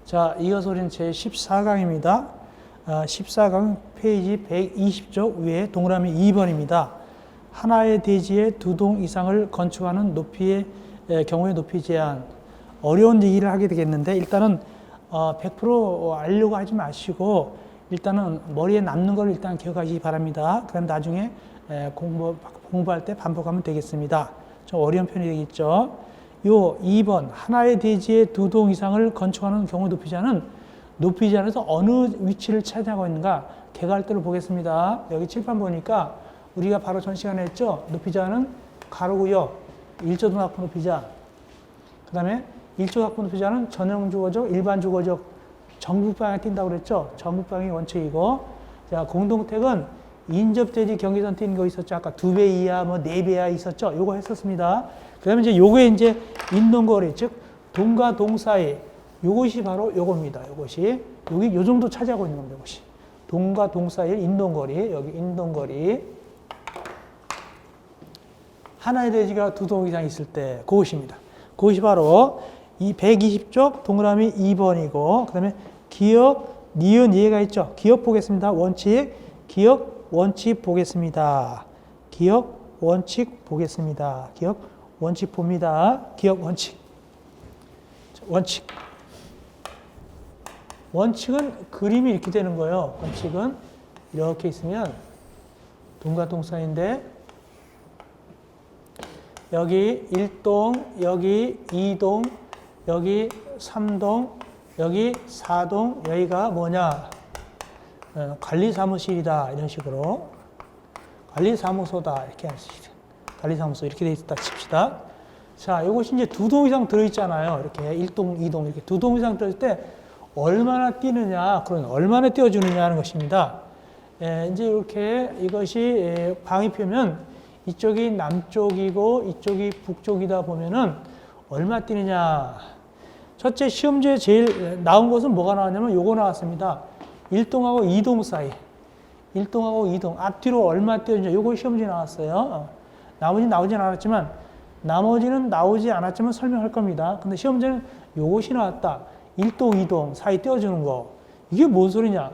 자, 이어서 우리는 제 14강입니다. 14강 페이지 120쪽 위에 동그라미 2번입니다. 하나의 대지에 두 동 이상을 건축하는 높이의 경우의 높이 제한. 어려운 얘기를 하게 되겠는데 일단은 100% 알려고 하지 마시고 일단은 머리에 남는 걸 일단 기억하시기 바랍니다. 그럼 나중에 공부할 때 반복하면 되겠습니다. 좀 어려운 편이 되겠죠. 요 2번 하나의 대지에 두 동 이상을 건축하는 경우 높이 제한은 높이 제한에서 어느 위치를 차지하고 있는가 개괄도를 보겠습니다. 여기 칠판 보니까 우리가 바로 전 시간에 했죠. 높이 제한은 가로고요. 1조등학교 높이 제한. 그 다음에 1조각분 높이 제한은 전형 주거적, 일반 주거적, 전국방향에 뛴다고 그랬죠. 전국방향이 원칙이고, 자, 공동택은 인접대지 경계선 뛴 거 있었죠. 아까 2배 이하, 4배 이하 있었죠. 요거 했었습니다. 그 다음에 이제 요거에 이제 인동거리, 즉, 동과 동 사이, 요것이 바로 요겁니다. 요것이. 여기 요 정도 차지하고 있는 겁니다. 요것이. 동과 동 사이의 인동거리, 여기 인동거리. 하나의 대지가 두 동 이상 있을 때, 그것입니다. 그것이 바로 이 120쪽 동그라미 2번이고, 그 다음에 기억, 니은, 이해가 있죠? 기억 보겠습니다. 원칙, 기억, 원칙 보겠습니다. 기억, 원칙 보겠습니다. 기억, 원칙 봅니다. 기억, 원칙. 원칙. 원칙은 그림이 이렇게 되는 거예요. 원칙은 이렇게 있으면 동과 동 사이인데 여기 1동, 여기 2동, 여기 3동, 여기 4동, 여기가 뭐냐? 관리사무실이다. 이런 식으로. 관리사무소다. 이렇게 하시죠. 관리사무소. 이렇게 돼 있다 칩시다. 자, 이것이 이제 두 동 이상 들어있잖아요. 이렇게 1동, 2동, 이렇게 두 동 이상 들어있을 때 얼마나 뛰느냐, 그런 얼마나 띄워주느냐 하는 것입니다. 이제 이렇게 이것이 방위표면 이쪽이 남쪽이고 이쪽이 북쪽이다 보면은 얼마 뛰느냐. 첫째 시험지에 제일 나온 것은 뭐가 나왔냐면 요거 나왔습니다. 1동하고 2동 사이. 1동하고 2동. 앞뒤로 얼마 뛰느냐. 요거 시험지에 나왔어요. 나머지는 나오진 않았지만 나머지는 나오지 않았지만 설명할 겁니다. 근데 시험지는 요것이 나왔다. 1동, 2동 사이 띄워주는 거. 이게 뭔 소리냐.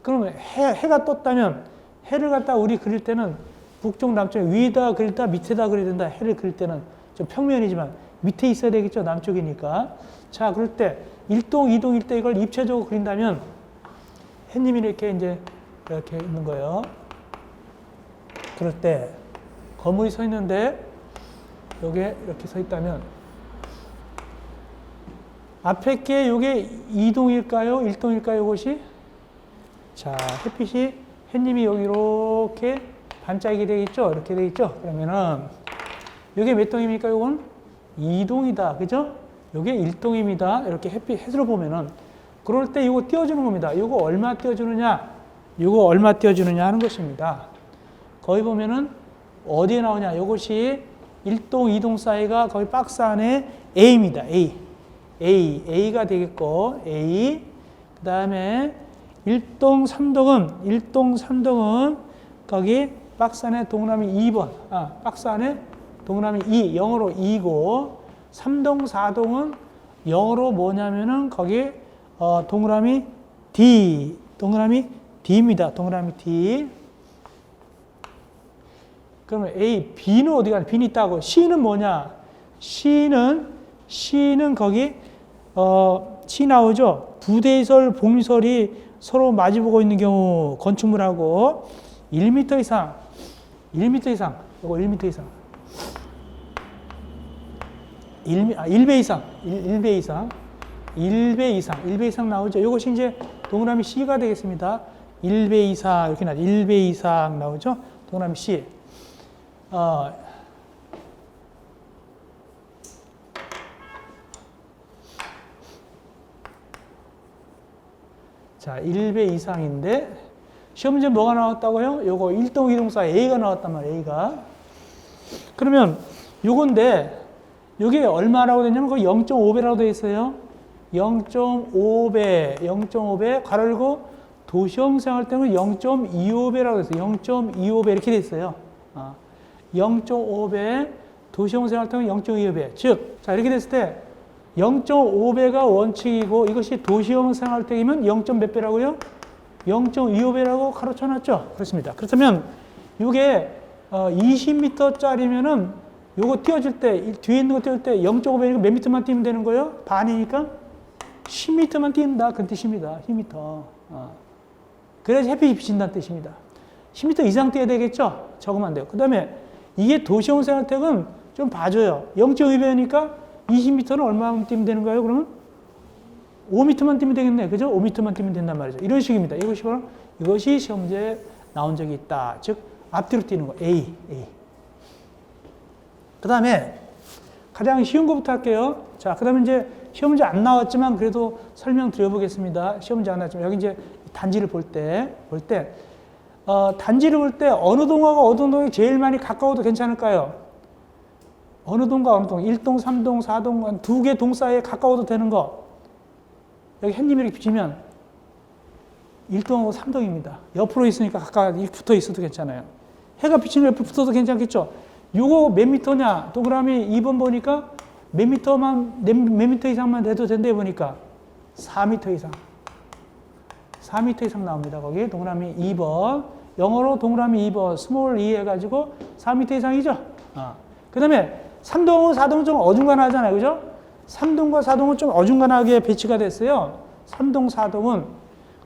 그러면 해가 떴다면 해를 갖다 우리 그릴 때는 북쪽, 남쪽, 위에다 그릴다, 밑에다 그려야 된다. 해를 그릴 때는 좀 평면이지만 밑에 있어야 되겠죠. 남쪽이니까. 자, 그럴 때 1동, 2동일 때 이걸 입체적으로 그린다면 해님이 이렇게 이제 이렇게 있는 거예요. 그럴 때 건물이 서 있는데 여기에 이렇게 서 있다면 앞에 게 요게 2동일까요? 1동일까요? 이것이? 자, 햇빛이 해님이 여기 이렇게 반짝이게 되겠죠? 이렇게 되겠죠? 그러면은, 요게 몇 동입니까? 요건 2동이다. 그죠? 요게 1동입니다. 이렇게 햇으로 보면은. 그럴 때 요거 띄워주는 겁니다. 요거 얼마 띄워주느냐? 요거 얼마 띄워주느냐 하는 것입니다. 거기 보면은, 어디에 나오냐? 요것이 1동, 2동 사이가 거기 박스 안에 A입니다. A가 되겠고, A. 그 다음에 1동, 3동은 거기 박스 안에 동그라미 2번. 박스 안에 동그라미 2, 영어로 2고, 3동, 4동은 영어로 뭐냐면은 거기 동그라미 D, 동그라미 D입니다. 동그라미 D. 그러면 A, B는 어디 가냐? B는 있다고. C는 뭐냐? C는 거기 C 나오죠? 부대설, 복리설이 서로 마주보고 있는 경우 건축물하고 1m 이상, 이거 1m 이상. 1배 이상 나오죠. 이것이 이제 동그라미 C가 되겠습니다. 1배 이상, 이렇게 나오죠. 1배 이상 나오죠. 동그라미 C. 자, 1배 이상인데, 시험 문제 뭐가 나왔다고요? 요거 1동, 2동 사이 A가 나왔단 말이에요, A가. 그러면 요건데, 요게 얼마라고 되냐면, 거기 0.5배라고 되어 있어요. 0.5배, 괄호 열고, 도시형 생활 때는 0.25배라고 되어 있어요. 0.25배 이렇게 되어 있어요. 0.5배, 도시형 생활 때는 0.25배. 즉, 자, 이렇게 됐을 때, 0.5배가 원칙이고 이것이 도시형 생활택이면 0. 몇 배라고요? 0.25배라고 가로쳐 놨죠. 그렇습니다. 그렇다면 이게 20m짜리면은 요거 띄워줄 때 뒤에 있는 거 띄울 때 0.5배니까 몇 미터만 뛰면 되는 거예요? 반이니까 10m만 뛴다. 그런 뜻입니다. 10m. 그래야지 햇빛이 비친다는 뜻입니다. 10m 이상 뛰어야 되겠죠? 적으면 안 돼요. 그 다음에 이게 도시형 생활택은 좀 봐줘요. 0.2배니까 20m는 얼마만 뛰면 되는 거예요? 그러면 5m만 뛰면 되겠네. 그죠? 5m만 뛰면 된단 말이죠. 이런 식입니다. 이것이 시험지에 나온 적이 있다. 즉, 앞뒤로 뛰는 거. A. 그 다음에 가장 쉬운 것부터 할게요. 자, 그 다음에 이제 시험 문제 안 나왔지만 그래도 설명 드려보겠습니다. 시험 문제 안 나왔지만 여기 이제 단지를 볼 때, 단지를 볼 때 어느 동하고 어느 동이 제일 많이 가까워도 괜찮을까요? 어느 동과 어느 동, 1동, 3동, 4동, 두 개 동 사이에 가까워도 되는 거. 여기 햇님이 이렇게 비치면 1동하고 3동입니다. 옆으로 있으니까 가까이 붙어 있어도 괜찮아요. 해가 비치는 옆으로 붙어도 괜찮겠죠? 요거 몇 미터냐? 동그라미 2번 보니까 몇 미터 이상만 해도 된대 보니까 4미터 이상. 4미터 이상 나옵니다. 거기 동그라미 2번. 영어로 동그라미 2번, 스몰 2 해가지고 4미터 이상이죠? 그 다음에 3동은 4동은 좀 어중간하잖아요. 그죠? 3동과 4동은 좀 어중간하게 배치가 됐어요. 3동, 4동은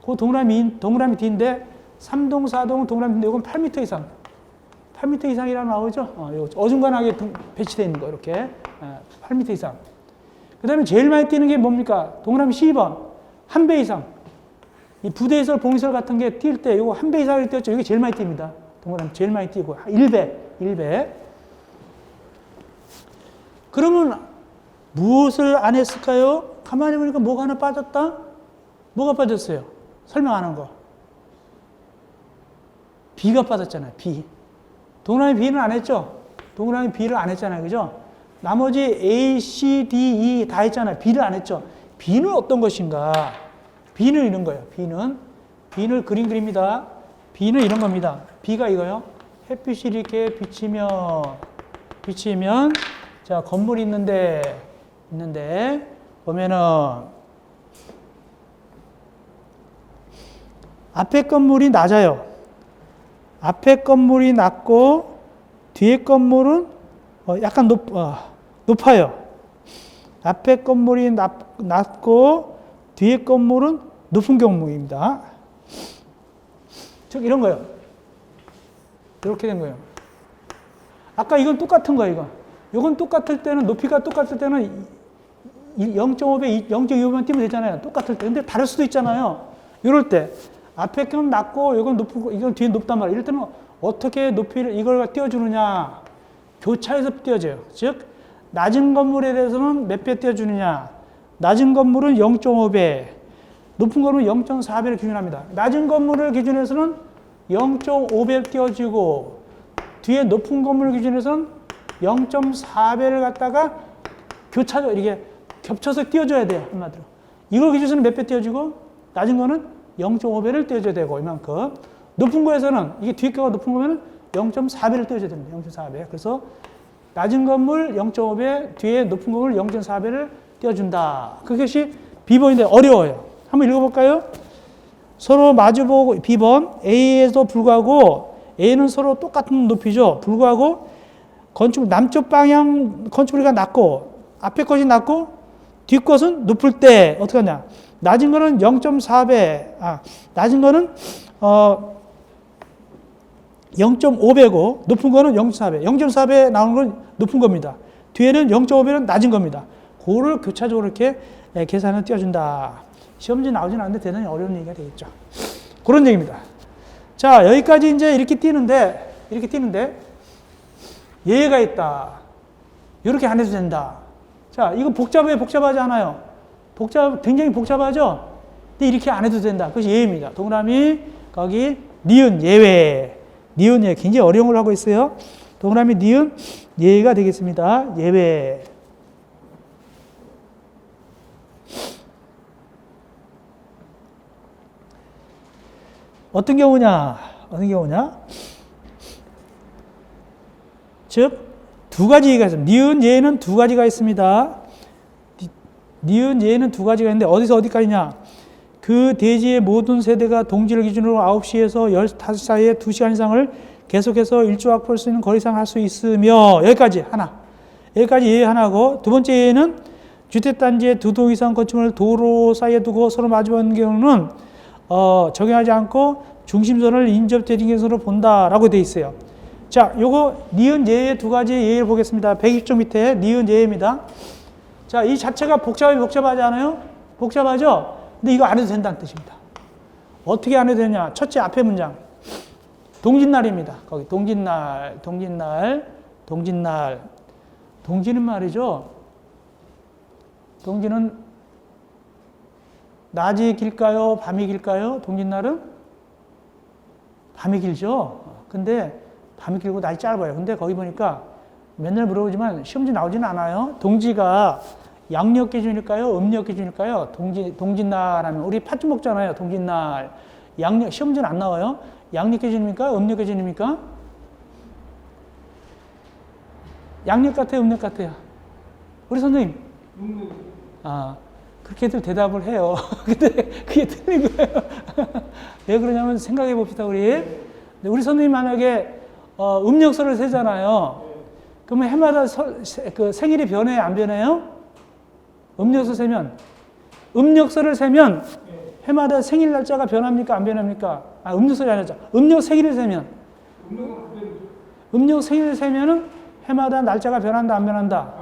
그 동그라미 D인데 3동, 4동은 동그라미 D인데 이건 8m 이상. 8m 이상이라 나오죠? 어중간하게 배치되어 있는 거, 이렇게. 8m 이상. 그 다음에 제일 많이 뛰는 게 뭡니까? 동그라미 C번. 1배 이상. 이 부대설, 봉이설 같은 게 뛸 때 이거 1배 이상을 뛰었죠? 이게 제일 많이 뜁니다. 동그라미 제일 많이 뛰고. 1배. 그러면 무엇을 안 했을까요? 가만히 보니까 뭐가 하나 빠졌다? 뭐가 빠졌어요? 설명 안 한 거. B가 빠졌잖아요. B. 동그라미 B는 안 했죠? 동그라미 B를 안 했잖아요. 그죠? 나머지 A, C, D, E 다 했잖아요. B를 안 했죠? B는 어떤 것인가? B는 이런 거예요. B는 그림 그립니다. B는 이런 겁니다. B가 이거요. 햇빛이 이렇게 비치면 자, 건물이 있는데 보면은 앞에 건물이 낮아요. 앞에 건물이 낮고 뒤에 건물은 약간 높아요. 앞에 건물이 낮고 뒤에 건물은 높은 경우입니다. 즉 이런 거예요. 이렇게 된 거예요. 아까 이건 똑같은 거예요. 이건 똑같을 때는 높이가 똑같을 때는 0.5배, 0.25만 뛰면 되잖아요. 똑같을 때. 근데 다를 수도 있잖아요. 이럴 때 앞에 건 낮고 이건 높고 이건 뒤에 높단 말이에요. 이럴 때는 어떻게 높이를 이걸 띄워주느냐? 교차해서 띄워져요. 즉 낮은 건물에 대해서는 몇 배 띄워주느냐? 낮은 건물은 0.5배, 높은 건물은 0.4배를 기준합니다. 낮은 건물을 기준해서는 0.5배 띄워지고 뒤에 높은 건물을 기준해서는 0.4배를 갖다가 교차적으로 이렇게 겹쳐서 띄워줘야 돼요. 한마디로. 이걸 기준해서는 몇 배 띄워주고 낮은 거는 0.5배를 띄워줘야 되고 이만큼. 높은 거에서는 이게 뒤에 거가 높은 거면 0.4배를 띄워줘야 됩니다. 0.4배. 그래서 낮은 건물 0.5배, 뒤에 높은 건물 0.4배를 띄워준다. 그것이 B번인데 어려워요. 한번 읽어볼까요? 서로 마주보고 B번 A에도 불구하고 A는 서로 똑같은 높이죠. 불구하고 건축물 남쪽 방향 건축물이 낮고 앞에 것이 낮고 뒷 것은 높을 때 어떻게 하냐? 낮은 거는 0.4배, 낮은 거는 0.5배고 높은 거는 0.4배. 0.4배 나오는 건 높은 겁니다. 뒤에는 0.5배는 낮은 겁니다. 그거를 교차적으로 이렇게 계산을 띄워준다. 시험지 나오진 않는데 대단히 어려운 얘기가 되겠죠. 그런 얘기입니다. 자, 여기까지 이제 이렇게 뛰는데 예가 있다. 이렇게 안 해도 된다. 자, 이거 복잡하지 않아요. 굉장히 복잡하죠? 근데 이렇게 안 해도 된다. 그것이 예입니다. 동그라미, 거기, 니은, 예외. 니은, 예. 굉장히 어려운 걸 하고 있어요. 동그라미, 니은, 예가 되겠습니다. 예외. 어떤 경우냐? 즉, 두 가지 예가 있습니다. 니은, 예는 두 가지가 있습니다. 니은 예는 두 가지가 있는데 어디서 어디까지냐? 그 대지의 모든 세대가 동지를 기준으로 9시에서 15시 사이에 2시간 이상을 계속해서 일조학 볼 수 있는 거리상 할 수 있으며 여기까지 하나. 여기까지 예 하나고 두 번째 예는 주택단지의 두 동 이상 건축물을 도로 사이에 두고 서로 마주하는 경우는 적용하지 않고 중심선을 인접 대칭경선으로 본다라고 돼 있어요. 자, 요거 니은 예의 두 가지 예를 보겠습니다. 120쪽 밑에 니은 예입니다. 자, 이 자체가 복잡하지 않아요? 복잡하죠? 근데 이거 안 해도 된다는 뜻입니다. 어떻게 안 해도 되냐? 첫째 앞에 문장. 동짓날입니다. 거기 동짓날. 동지는 말이죠. 동지는 낮이 길까요? 밤이 길까요? 동짓날은? 밤이 길죠. 근데 밤이 길고 낮이 짧아요. 근데 거기 보니까 맨날 물어보지만 시험지 나오지는 않아요. 동지가 양력 기준일까요? 음력 기준일까요? 동짓날 하면 우리 팥죽 먹잖아요. 동짓날. 양력 시험지는 안 나와요. 양력 기준입니까? 음력 기준입니까? 양력 같아요? 음력 같아요? 우리 선생님. 아, 그렇게들 대답을 해요. 근데 그게 틀린 거예요. 왜 그러냐면 생각해 봅시다, 우리. 우리 선생님 만약에 음력설을 세잖아요. 그러면 해마다 그 생일이 변해요? 안 변해요? 음력설을 세면 해마다 생일 날짜가 변합니까? 안 변합니까? 아, 음력설이 아니죠. 음력 생일을 세면. 음력 생일을 세면은 해마다 날짜가 변한다, 안 변한다?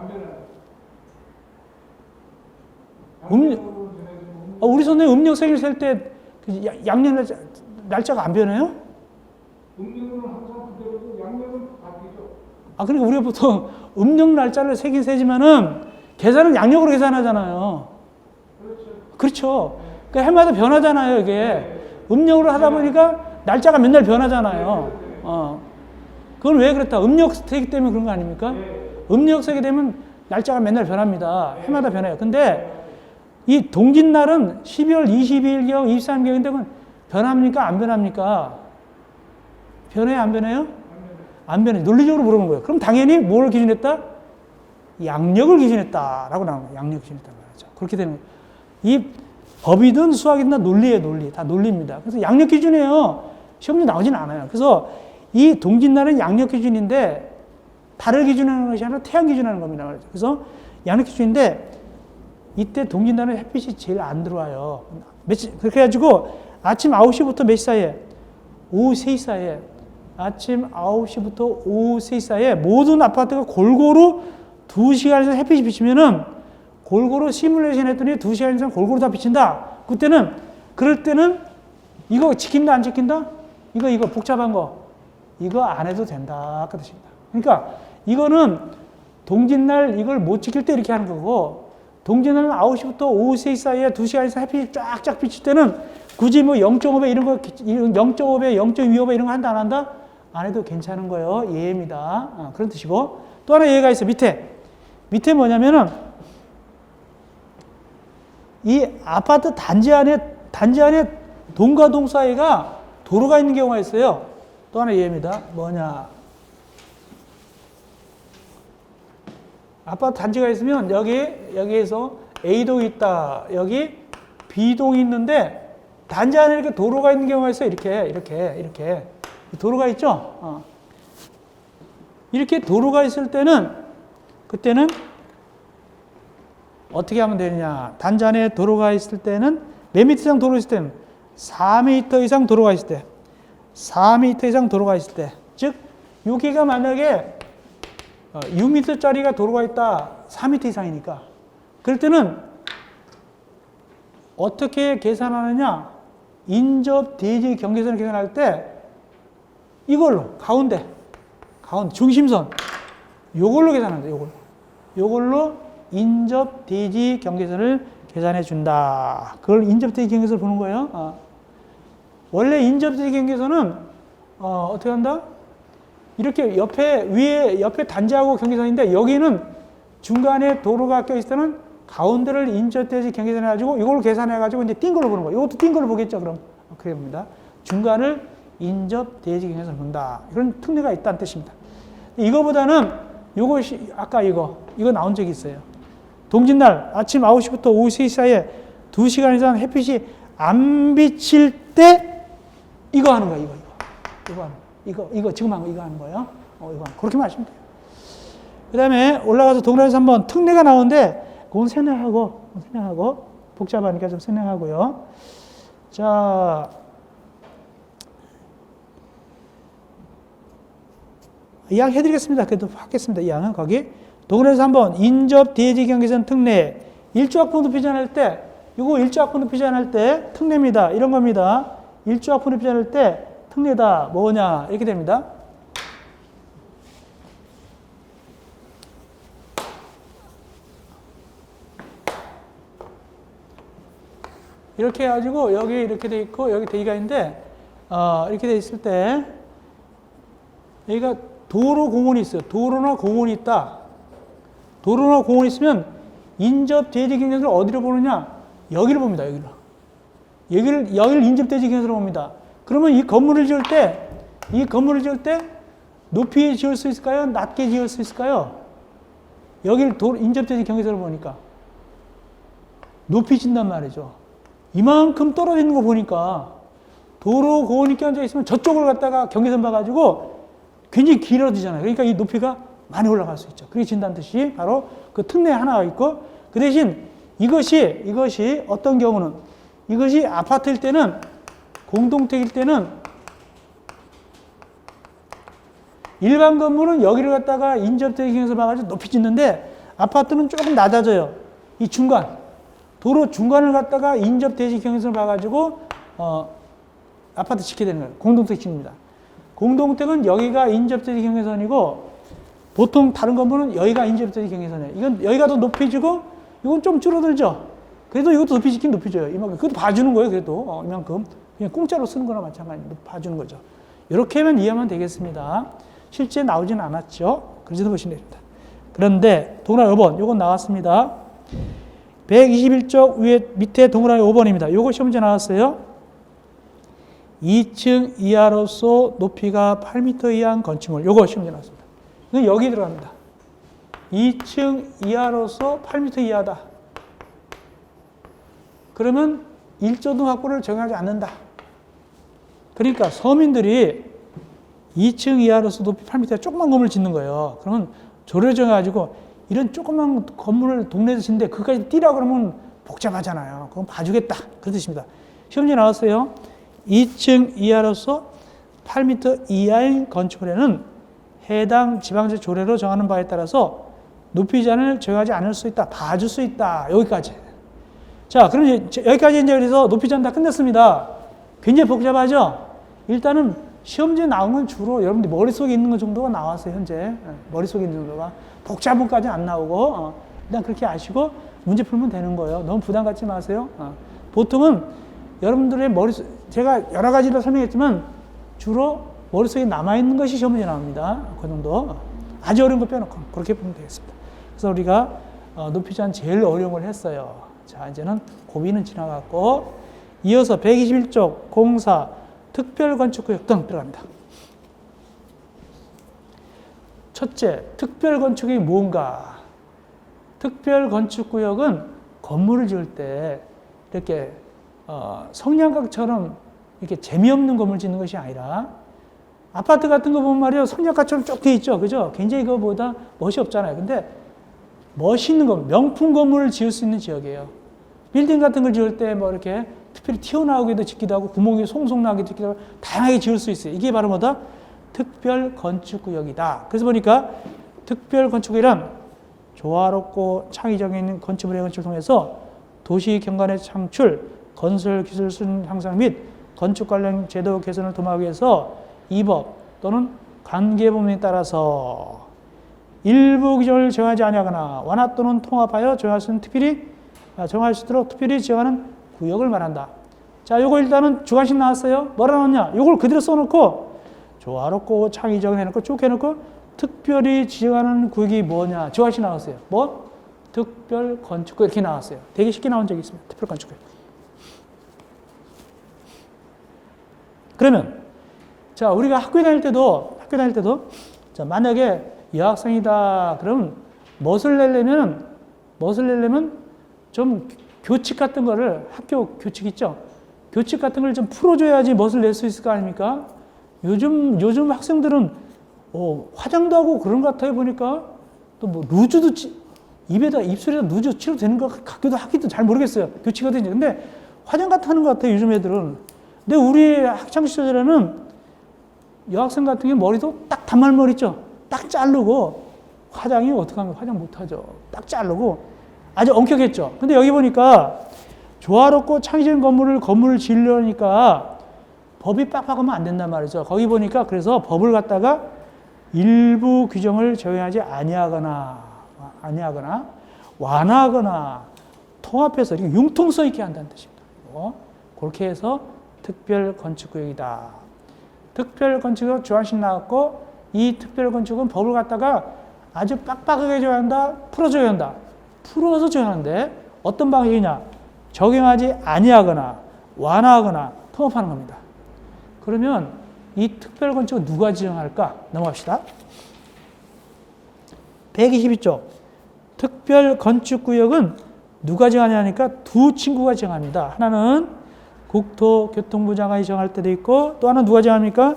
우리 선생님 음력 생일 셀 때 양력 날짜가 안 변해요? 음력은 항상 그대로고 양력은 바뀌죠. 아, 그러니까 우리가 보통 음력 날짜를 세긴 세지만은 계산은 양력으로 계산하잖아요. 그렇죠. 그러니까 해마다 변하잖아요, 이게. 음력으로 하다 보니까 날짜가 맨날 변하잖아요. 그건 왜 그렇다? 음력 세기 때문에 그런 거 아닙니까? 음력 세기 되면 날짜가 맨날 변합니다. 해마다 변해요. 근데 이 동짓날은 12월 22일경, 23일경인데 변합니까? 안 변합니까? 변해요? 안 변해요? 안 변해요. 논리적으로 물어보는 거예요. 그럼 당연히 뭘 기준했다? 양력을 기준했다라고 나오는 거예요. 양력 기준했단 말이죠. 그렇게 되는 거예요. 이 법이든 수학이든 논리예요, 논리. 다 논리입니다. 그래서 양력 기준이에요. 시험지 나오진 않아요. 그래서 이 동짓날은 양력 기준인데 달을 기준하는 것이 아니라 태양 기준하는 겁니다. 그래서 양력 기준인데 이때 동짓날은 햇빛이 제일 안 들어와요. 그렇게 해가지고 아침 9시부터 몇 시 사이에? 오후 3시 사이에. 아침 9시부터 오후 3시 사이에 모든 아파트가 골고루 2시간 이상 햇빛이 비치면은 골고루 시뮬레이션 했더니 2시간 이상 골고루 다 비친다. 그럴 때는 이거 지킨다, 안 지킨다? 이거 복잡한 거. 이거 안 해도 된다. 그 뜻입니다. 그러니까 이거는 동짓날 이걸 못 지킬 때 이렇게 하는 거고 동짓날은 9시부터 오후 3시 사이에 2시간 이상 햇빛이 쫙쫙 비칠 때는 굳이 뭐 0.5배 이런 거, 0.5배, 0.25배 이런 거 한다, 안 한다? 안 해도 괜찮은 거예요. 예입니다. 그런 뜻이고. 또 하나 예가 있어, 밑에. 밑에 뭐냐면은, 이 아파트 단지 안에 동과 동 사이가 도로가 있는 경우가 있어요. 또 하나 예입니다. 뭐냐. 아파트 단지가 있으면 여기에서 A동이 있다. 여기 B동이 있는데 단지 안에 이렇게 도로가 있는 경우가 있어요. 이렇게. 도로가 있죠? 이렇게 도로가 있을 때는, 그때는 어떻게 하면 되느냐. 단지 안에 도로가 있을 때는, 몇 미터 이상 도로 있을 때는 4m 이상 도로가 있을 때. 4m 이상 도로가 있을 때. 즉, 여기가 만약에 6m짜리가 도로가 있다. 4m 이상이니까. 그럴 때는 어떻게 계산하느냐. 인접 대지 경계선을 계산할 때 이걸로 가운데 중심선 요걸로 계산한다. 요걸로 인접 대지 경계선을 계산해 준다. 그걸 인접 대지 경계선을 보는 거예요. 원래 인접 대지 경계선은 어떻게 한다? 이렇게 옆에 단지하고 경계선인데 여기는 중간에 도로가 껴있을 때는 가운데를 인접 대지 경계선 해가지고 이걸 계산해가지고 이제 띵 걸로 보는 거예요. 이것도 띵 걸로 보겠죠, 그럼. 그래 봅니다. 중간을 인접 대지 경계선을 본다. 이런 특례가 있다는 뜻입니다. 이거보다는 요것이 아까 이거 나온 적이 있어요. 동짓날 아침 9시부터 오후 3시 사이에 2시간 이상 햇빛이 안 비칠 때 이거 하는 거야. 이거 지금 한 거 이거 하는 거예요. 이거 그렇게 마시면 돼요. 그 다음에 올라가서 동그라미에서 한번 특례가 나오는데 그건 생략하고 복잡하니까 좀 생략하고요. 자, 이양 해드리겠습니다. 그래도 하겠습니다. 이양은 거기 동그라미에서 한번 인접 대지 경계선 특례 일조학분 높이 제한할 때 이거 일조학분 높이 제한할 때 특례입니다. 이런 겁니다. 일조학분 높이 제한할 때 특례다 뭐냐 이렇게 됩니다. 이렇게 해가지고 여기 이렇게 돼 있고 여기 대기가 있는데 이렇게 돼 있을 때 여기가 도로 공원이 있어요. 도로나 공원이 있다. 도로나 공원이 있으면 인접 대지 경계선을 어디로 보느냐? 여기를 봅니다. 여기를 인접 대지 경계선으로 봅니다. 그러면 이 건물을 지을 때 높이 지을 수 있을까요? 낮게 지을 수 있을까요? 여기를 인접 대지 경계선으로 보니까 높이 진단 말이죠. 이만큼 떨어져 있는 거 보니까 도로 공원이 껴앉아 있으면 저쪽을 갖다가 경계선 봐가지고 굉장히 길어지잖아요. 그러니까 이 높이가 많이 올라갈 수 있죠. 그게 진단 뜻이 바로 그 특례 하나가 있고 그 대신 이것이 어떤 경우는 이것이 아파트일 때는 공동택일 때는 일반 건물은 여기를 갖다가 인접대기 경계선 봐가지고 높이 짓는데 아파트는 조금 낮아져요. 이 중간 도로 중간을 갖다가 인접대지 경계선을 봐가지고 아파트 짓게 되는 거예요. 공동택 짓습니다. 공동택은 여기가 인접대지 경계선이고 보통 다른 건물은 여기가 인접대지 경계선이에요. 이건 여기가 더 높이지고 이건 좀 줄어들죠. 그래도 이것도 높이 짓긴 높이져요. 이만큼 그것도 봐주는 거예요. 그래도 이만큼 그냥 공짜로 쓰는 거나 마찬가지로 봐주는 거죠. 이렇게 하면 이해하면 되겠습니다. 실제 나오지는 않았죠. 그래서 보시면 됩니다. 그런데 동그라미 5번 이건 나왔습니다. 121쪽 밑에 동그라미 5번입니다. 요거 시험 문제 나왔어요. 2층 이하로서 높이가 8m 이하인 건축물. 요거 시험 문제 나왔습니다. 이건 여기 들어갑니다. 2층 이하로서 8m 이하다. 그러면 1조등 확보를 정하지 않는다. 그러니까 서민들이 2층 이하로서 높이 8m 조그만 건물을 짓는 거예요. 그러면 조례를 정해가지고 이런 조그만 건물을 동네에서 짓는데 그까지 뛰라 그러면 복잡하잖아요. 그건 봐주겠다. 그런 뜻입니다. 시험지 나왔어요. 2층 이하로서 8m 이하인 건축물에는 해당 지방제 조례로 정하는 바에 따라서 높이 제한을 정하지 않을 수 있다. 봐줄 수 있다. 여기까지. 자, 그럼 이제 여기까지 이제 그래서 높이 제한 다 끝냈습니다. 굉장히 복잡하죠? 일단은 시험지에 나온 건 주로 여러분들 머릿속에 있는 것 정도가 나왔어요, 현재. 머릿속에 있는 정도가. 복잡한 것까지 안 나오고, 일단 그렇게 아시고 문제 풀면 되는 거예요. 너무 부담 갖지 마세요. 보통은 여러분들의 제가 여러 가지로 설명했지만 주로 머릿속에 남아있는 것이 시험지에 나옵니다. 그 정도. 아주 어려운 거 빼놓고 그렇게 보면 되겠습니다. 그래서 우리가 높이 제한 제일 어려운 걸 했어요. 자, 이제는 고비는 지나갔고, 이어서 121쪽 공사 특별건축구역 등 들어갑니다. 첫째, 특별건축이 뭔가? 특별건축구역은 건물을 지을 때 이렇게 성냥갑처럼 이렇게 재미없는 건물 짓는 것이 아니라 아파트 같은 거 보면 말이에요. 성냥갑처럼 쭉 돼 있죠. 그죠? 굉장히 그거보다 멋이 없잖아요. 근데 멋있는 건물, 명품 건물을 지을 수 있는 지역이에요. 빌딩 같은 걸 지을 때 뭐 이렇게 특별히 튀어나오기도 짓기도 하고 구멍이 송송 나기도 짓기도 하고 다양하게 지을 수 있어요. 이게 바로 뭐다? 특별 건축구역이다. 그래서 보니까 특별 건축구역이란 조화롭고 창의적인 건축물의 건축을 통해서 도시 경관의 창출, 건설 기술 수준 향상 및 건축 관련 제도 개선을 도모하기 위해서 이 법 또는 관계법령에 따라서 일부 규정을 정하지 아니하거나 완화 또는 통합하여 정할 수 있도록 특별히 지정하는 구역을 말한다. 자, 요거 일단은 주관식 나왔어요. 뭐라 나왔냐? 요걸 그대로 써놓고 조화롭고 창의적인 해놓고 쭉 해놓고 특별히 지정하는 구역이 뭐냐? 주관식 나왔어요. 뭐? 특별 건축구역 이렇게 나왔어요. 되게 쉽게 나온 적이 있습니다. 특별 건축구역. 그러면 자, 우리가 학교 다닐 때도 자, 만약에 여학생이다 그러면 멋을 내려면 멋을 내려면 좀 교칙 같은 거를, 학교 교칙 있죠? 교칙 같은 걸 좀 풀어줘야지 멋을 낼 수 있을 거 아닙니까? 요즘 학생들은 화장도 하고 그런 것 같아요. 보니까 또 뭐 루즈도 입술에다 루즈 칠해도 되는 것 같기도 하기도 잘 모르겠어요. 교칙이거든요. 근데 화장 같은 하는 것 같아요. 요즘 애들은. 근데 우리 학창 시절에는 여학생 같은 게 머리도 딱 단발머리 있죠. 딱 자르고 화장이 어떻게 하면 화장 못하죠. 딱 자르고 아주 엄격했죠. 근데 여기 보니까 조화롭고 창의적인 건물을 지으려니까 법이 빡빡하면 안 된단 말이죠. 거기 보니까 그래서 법을 갖다가 일부 규정을 적용하지 아니하거나 완화하거나 통합해서 이렇게 융통성 있게 한다는 뜻입니다. 그렇게 해서 특별건축구역이다. 특별건축구역 조항식 나왔고 이 특별건축은 법을 갖다가 아주 빡빡하게 적용한다, 풀어 적용한다. 풀어서 적용하는데 어떤 방식이냐? 적용하지 아니하거나 완화하거나 통합하는 겁니다. 그러면 이 특별건축은 누가 지정할까? 넘어갑시다. 122쪽. 특별건축구역은 누가 정하냐니까 두 친구가 정합니다. 하나는 국토교통부 장관이 정할 때도 있고 또 하나는 누가 정합니까?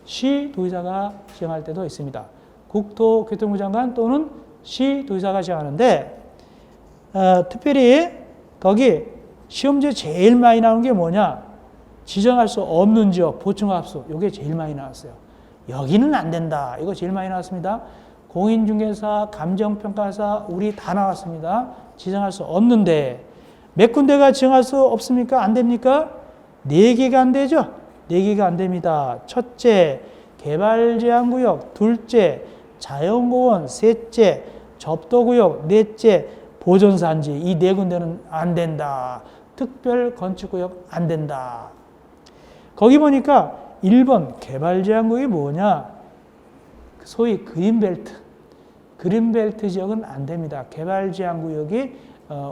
시도의사가 정할 때도 있습니다. 국토교통부 장관 또는 시도의사가 정하는데 특별히 거기 시험지에 제일 많이 나오는 게 뭐냐? 지정할 수 없는 지역, 보충합수. 이게 제일 많이 나왔어요. 여기는 안 된다. 이거 제일 많이 나왔습니다. 공인중개사, 감정평가사, 우리 다 나왔습니다. 지정할 수 없는데 몇 군데가 지정할 수 없습니까? 안 됩니까? 4개가 안 되죠? 4개가 안 됩니다. 첫째, 개발제한구역. 둘째, 자연공원. 셋째, 접도구역. 넷째, 보존산지. 이 4군데는 안 된다. 특별건축구역 안 된다. 거기 보니까 1번 개발제한구역이 뭐냐? 소위 그린벨트. 그린벨트 지역은 안 됩니다. 개발제한구역이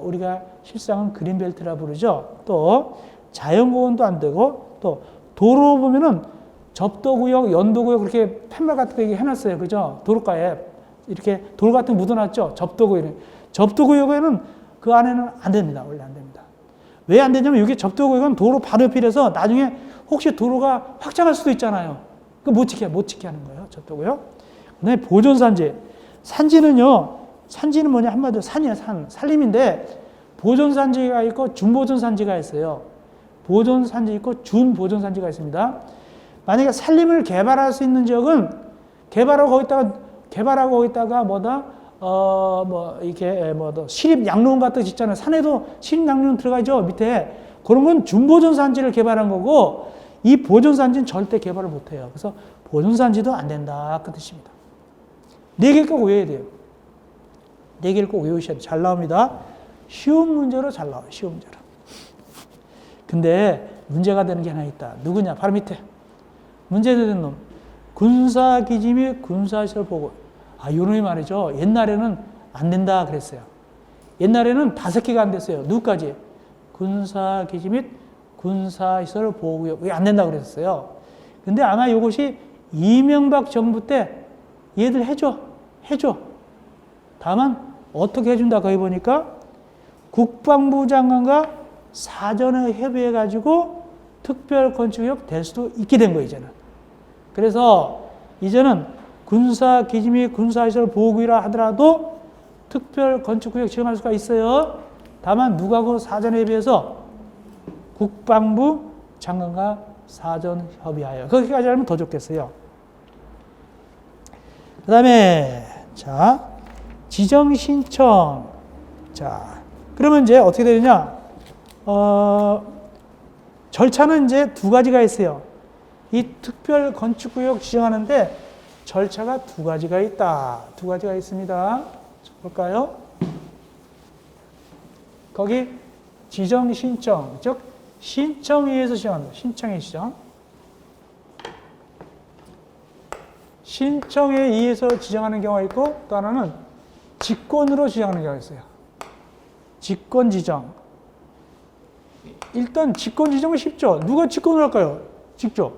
우리가 실상은 그린벨트라 부르죠. 또 자연공원도 안 되고 또 도로 보면은 접도구역, 연도구역 그렇게 팻말 같은 거 해놨어요. 그죠? 도로가에 이렇게 돌 같은 거 묻어놨죠. 접도구역. 접도구역에는 그 안에는 안 됩니다. 원래 안 됩니다. 왜 안 되냐면 이게 접도구역은 도로 바로 옆이라서 나중에 혹시 도로가 확장할 수도 있잖아요. 그 못 지게 하는 거예요. 접도구역. 그다음에 보존산지. 산지는 뭐냐? 한마디로 산이에요. 산림인데 보존산지가 있고 준보존산지가 있어요. 보존산지 있고 준보존산지가 있습니다. 만약에 산림을 개발할 수 있는 지역은 개발하고 거기다가 시립 양로원 같은 거 짓잖아요. 산에도 시립 양로원 들어가죠. 밑에. 그런 건 준보존산지를 개발한 거고 이 보존산지는 절대 개발을 못 해요. 그래서 보존산지도 안 된다. 그 뜻입니다. 4개 꼭 외워야 돼요. 4개를 꼭 외우셔야 돼요. 잘 나옵니다. 쉬운 문제로 잘 나와요. 쉬운 문제로. 근데 문제가 되는 게 하나 있다. 누구냐? 바로 밑에. 문제 되는 놈. 군사기지 및 군사시설 보고. 요런 놈이 말이죠. 옛날에는 안 된다 그랬어요. 옛날에는 5개가 안 됐어요. 누구까지? 군사기지 및 군사시설 보호구역. 이게 안 된다 그랬어요. 근데 아마 이것이 이명박 정부 때 얘들 해줘. 다만 어떻게 해준다 거기 보니까 국방부 장관과 사전에 협의해가지고 특별건축구역 될 수도 있게 된 거예요. 이제는. 그래서 이제는 군사기지 및 군사시설 보호구역이라 하더라도 특별건축구역 지정할 수가 있어요. 다만 누구하고 사전에 협의해서 국방부 장관과 사전 협의하여. 거기까지 하면 더 좋겠어요. 그 다음에, 자, 지정신청. 자, 그러면 이제 어떻게 되느냐? 절차는 이제 2가지가 있어요. 이 특별 건축구역 지정하는데 절차가 2가지가 있다. 2가지가 있습니다. 볼까요? 거기 지정신청, 즉, 신청에 의해서 지정합니다. 신청의 시정. 신청에 의해서 지정하는 경우가 있고 또 하나는 직권으로 지정하는 경우가 있어요. 직권 지정. 일단 직권 지정은 쉽죠. 누가 직권을 할까요? 직접.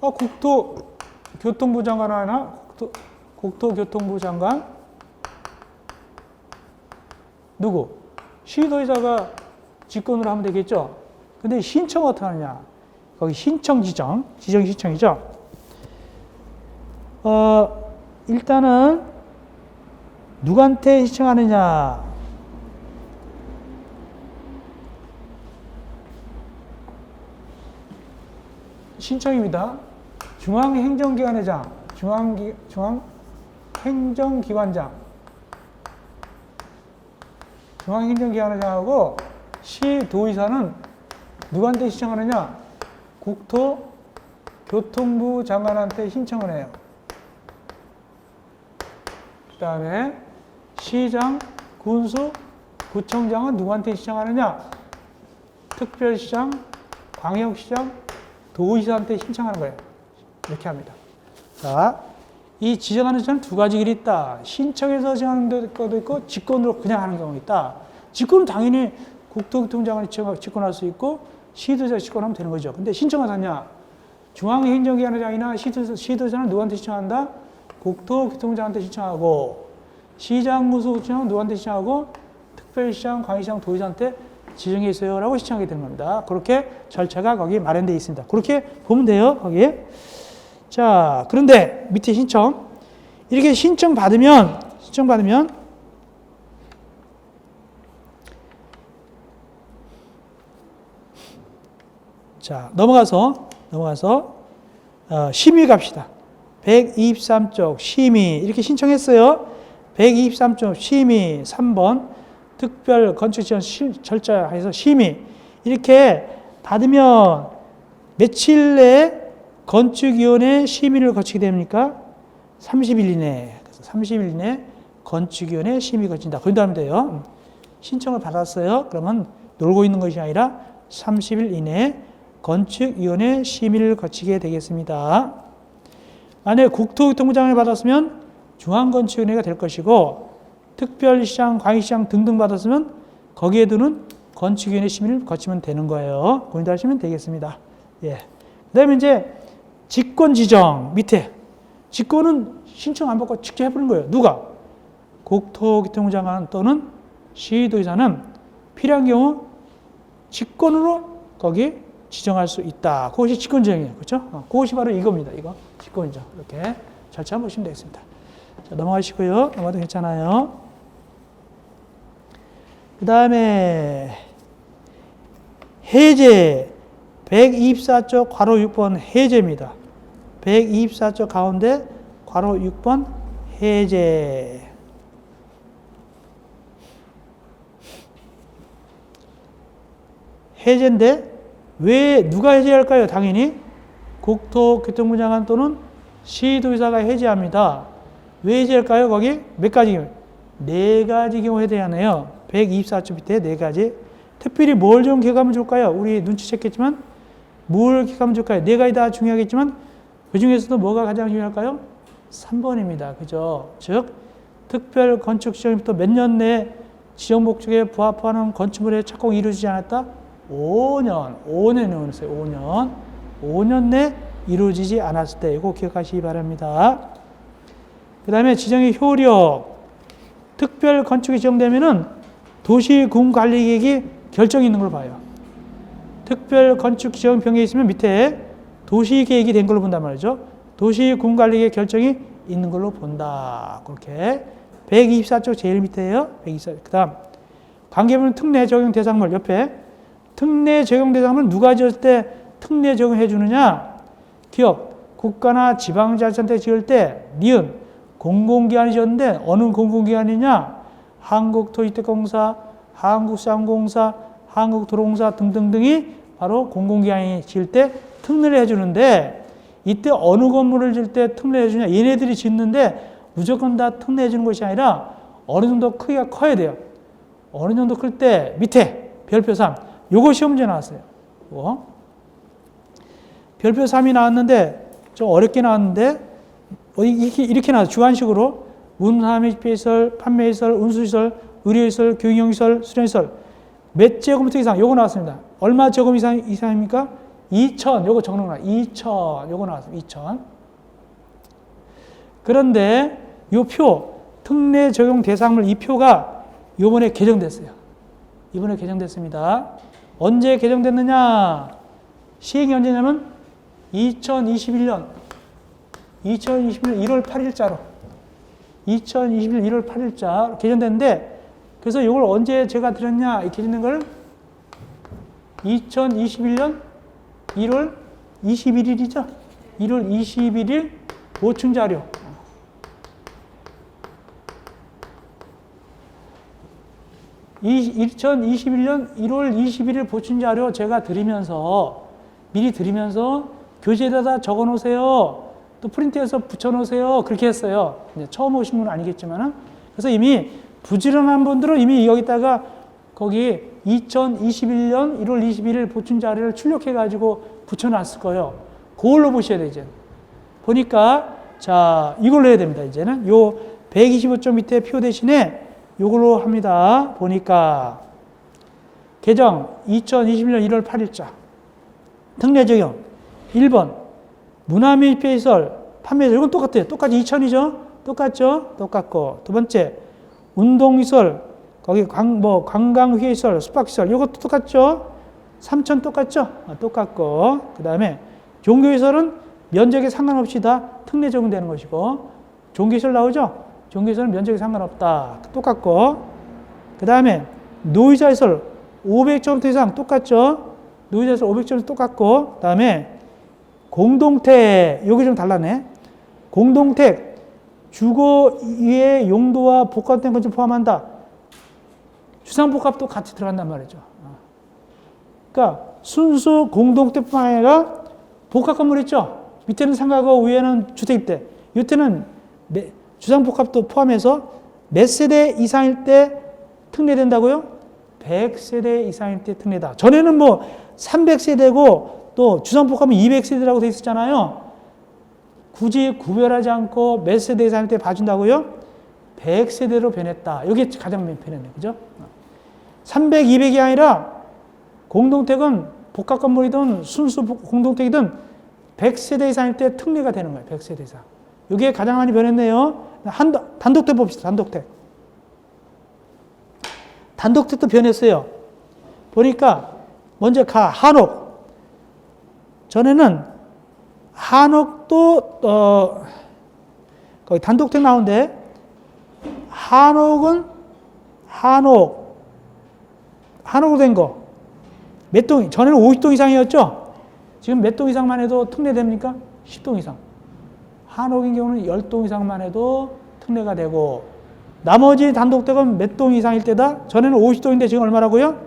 국토교통부 장관 하나, 국토교통부 장관. 누구? 시도의사가 직권으로 하면 되겠죠? 근데 신청 어떻게 하느냐? 거기 신청 지정 신청이죠? 일단은 누구한테 신청하느냐? 신청입니다. 중앙행정기관장, 중앙행정기관장하고 시도의사는 누구한테 신청하느냐? 국토교통부 장관한테 신청을 해요. 그 다음에 시장, 군수, 구청장은 누구한테 신청하느냐? 특별시장, 광역시장, 도의사한테 신청하는 거예요. 이렇게 합니다. 자, 이 지정하는 시장은 두 가지 길이 있다. 신청해서 지정하는 것도 있고 직권으로 그냥 하는 경우가 있다. 직권은 당연히 국토교통장관이 직권할 수 있고 시도의사가 직권하면 되는 거죠. 근데 신청은 하냐? 중앙행정기관장이나 시도의사는 누구한테 신청한다? 국토교통장한테 신청하고 시장, 군수, 구청장은 누구한테 신청하고 특별시장, 광역시장, 도의사한테 지정해 있어요 라고 신청하게 되는 겁니다. 그렇게 절차가 거기 마련되어 있습니다. 그렇게 보면 돼요. 거기에. 자, 그런데 밑에 신청. 이렇게 신청 받으면 자, 넘어가서 심의 갑시다. 123쪽 심의 이렇게 신청했어요. 123쪽 심의 3번 특별 건축 지원 절차에서 심의 이렇게 받으면 며칠 내에 건축위원회 심의를 거치게 됩니까? 30일 이내. 그래서 30일 이내 건축위원회 심의 거친다. 그런다 하면 돼요. 신청을 받았어요. 그러면 놀고 있는 것이 아니라 30일 이내 건축위원회 심의를 거치게 되겠습니다. 만약에 국토교통부장을 받았으면 중앙건축위원회가 될 것이고 특별시장, 광역시장 등등 받았으면 거기에 두는 건축위원회 심의를 거치면 되는 거예요. 고민하시면 되겠습니다. 예. 그 다음에 이제 직권 지정 밑에 직권은 신청 안 받고 직접 해버리는 거예요. 누가? 국토교통부 장관 또는 시도의사는 필요한 경우 직권으로 거기 지정할 수 있다. 그것이 직권 지정이에요. 그렇죠? 그것이 바로 이겁니다. 이거 직권 지정. 이렇게 절차 한번 보시면 되겠습니다. 자, 넘어가시고요. 넘어가도 괜찮아요. 그 다음에 해제 124쪽 괄호 6번 해제입니다. 124쪽 가운데 괄호 6번 해제. 해제인데 왜 누가 해제할까요? 당연히 국토교통부 장관 또는 시도의사가 해제합니다. 왜 해제할까요? 거기 몇 가지 경우? 네 가지 경우 해제하네요. 124쪽 밑에 네 가지. 특별히 뭘 좀 기억하면 좋을까요? 우리 눈치챘겠지만 뭘 기억하면 좋을까요? 네 가지 다 중요하겠지만 그 중에서도 뭐가 가장 중요할까요? 3번입니다. 그죠? 즉 특별 건축 시정부터 몇 년 내에 지정 목적에 부합하는 건축물의 착공이 이루어지지 않았다? 5년에 했어요. 5년 내 이루어지지 않았을 때 이거 기억하시기 바랍니다. 그 다음에 지정의 효력. 특별 건축이 지정되면은 도시군관리계획이 결정이 있는 걸 봐요. 특별 건축 지정 변경이 있으면 밑에 도시계획이 된 걸로 본단 말이죠. 도시군관리계획 결정이 있는 걸로 본다. 그렇게 124쪽 제일 밑에예요. 124. 그다음 관계부는 특례 적용 대상물 옆에 특례 적용 대상물 누가 지을 때 특례 적용해 주느냐? 기업, 국가나 지방자치단체 지을 때 니은 공공기관이 지었는데 어느 공공기관이냐? 한국토지특공사, 한국상공사, 한국도로공사 등등등이 바로 공공기관이 지을 때 특례를 해주는데 이때 어느 건물을 지을 때 특례를 해주냐? 얘네들이 짓는데 무조건 다 특례해 주는 것이 아니라 어느 정도 크기가 커야 돼요. 어느 정도 클 때 밑에 별표 3 요거 시험 문제 나왔어요. 별표 3이 나왔는데 좀 어렵게 나왔는데 이렇게 나왔어요. 주관식으로 문화매입시설, 판매시설, 운수시설, 의료시설, 교육용시설, 수련시설 몇 제곱미터 이상 요거 나왔습니다. 얼마 제곱 이상입니까? 2,000 요거 적는 거야. 2,000 요거 나왔습니다. 2,000. 그런데 요 표 특례 적용 대상물 이 표가 이번에 개정됐어요. 이번에 개정됐습니다. 언제 개정됐느냐? 시행이 언제냐면 2021년 1월 8일자로 2021년 1월 8일자 개정됐는데, 그래서 이걸 언제 제가 드렸냐? 이 개정된 걸 2021년 1월 21일이죠. 1월 21일 보충 자료. 2021년 1월 21일 보충 자료 제가 미리 드리면서 교재에다 적어 놓으세요. 또 프린트해서 붙여 놓으세요. 그렇게 했어요. 처음 오신 분은 아니겠지만은. 그래서 이미 부지런한 분들은 이미 여기다가 거기 2021년 1월 21일 보충 자료를 출력해 가지고 붙여 놨을 거예요. 그걸로 보셔야 돼요, 이제. 보니까 자, 이걸로 해야 됩니다, 이제는. 요 125점 밑에 표 대신에 요걸로 합니다. 보니까 개정 2021년 1월 8일자 특례 적용 1번 문화 및 해설 판매자 이건 똑같아요. 똑같이 2000이죠. 똑같죠. 똑같고 두 번째 운동시설 거기 관광회시설 숙박시설 이것도 똑같죠. 3000 똑같죠. 똑같고 그 다음에 종교시설은 면적에 상관없이 다 특례 적용되는 것이고 종교시설 나오죠. 종교시설은 면적에 상관없다. 똑같고 그 다음에 노이자시설 500점 이상 똑같죠. 노이자시설 500점 똑같고 그 다음에 공동택 여기 좀 달라네. 공동택 주거의 용도와 복합된 것을 포함한다. 주상복합도 같이 들어간단 말이죠. 그러니까 순수 공동택뿐만 아니라 복합 건물 있죠. 밑에는 상가고 위에는 주택입대. 이때는 주상복합도 포함해서 몇 세대 이상일 때 특례된다고요? 100세대 이상일 때 특례다. 전에는 뭐 300세대고 또 주상복합은 200세대라고 돼 있었잖아요. 굳이 구별하지 않고 몇 세대 이상일 때 봐준다고요? 100세대로 변했다. 이게 가장 편했네. 그죠? 300, 200이 아니라 공동택은 복합 건물이든 순수 공동택이든 100세대 이상일 때 특례가 되는 거예요. 100세대 이상. 이게 가장 많이 변했네요. 단독택 봅시다. 단독택. 단독택도 변했어요. 보니까 먼저 한옥. 전에는 한옥도 거기 단독택 나오는데 한옥으로 된 거 몇 동? 전에는 50동 이상이었죠. 지금 몇 동 이상만 해도 특례됩니까? 10동 이상. 한옥인 경우는 10동 이상만 해도 특례가 되고 나머지 단독택은 몇 동 이상일 때다. 전에는 50동인데 지금 얼마라고요?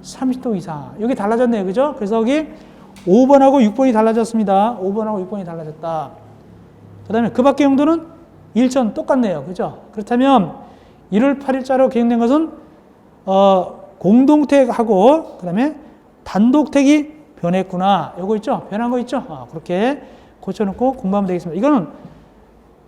30동 이상. 여기 달라졌네요. 그죠? 그래서 여기 5번하고 6번이 달라졌습니다. 5번하고 6번이 달라졌다. 그 다음에 그 밖의 용도는 1천 똑같네요. 그죠? 그렇다면 1월 8일자로 개정된 것은 공동택하고 그 다음에 단독택이 변했구나. 요거 있죠? 변한 거 있죠? 그렇게 고쳐놓고 공부하면 되겠습니다. 이거는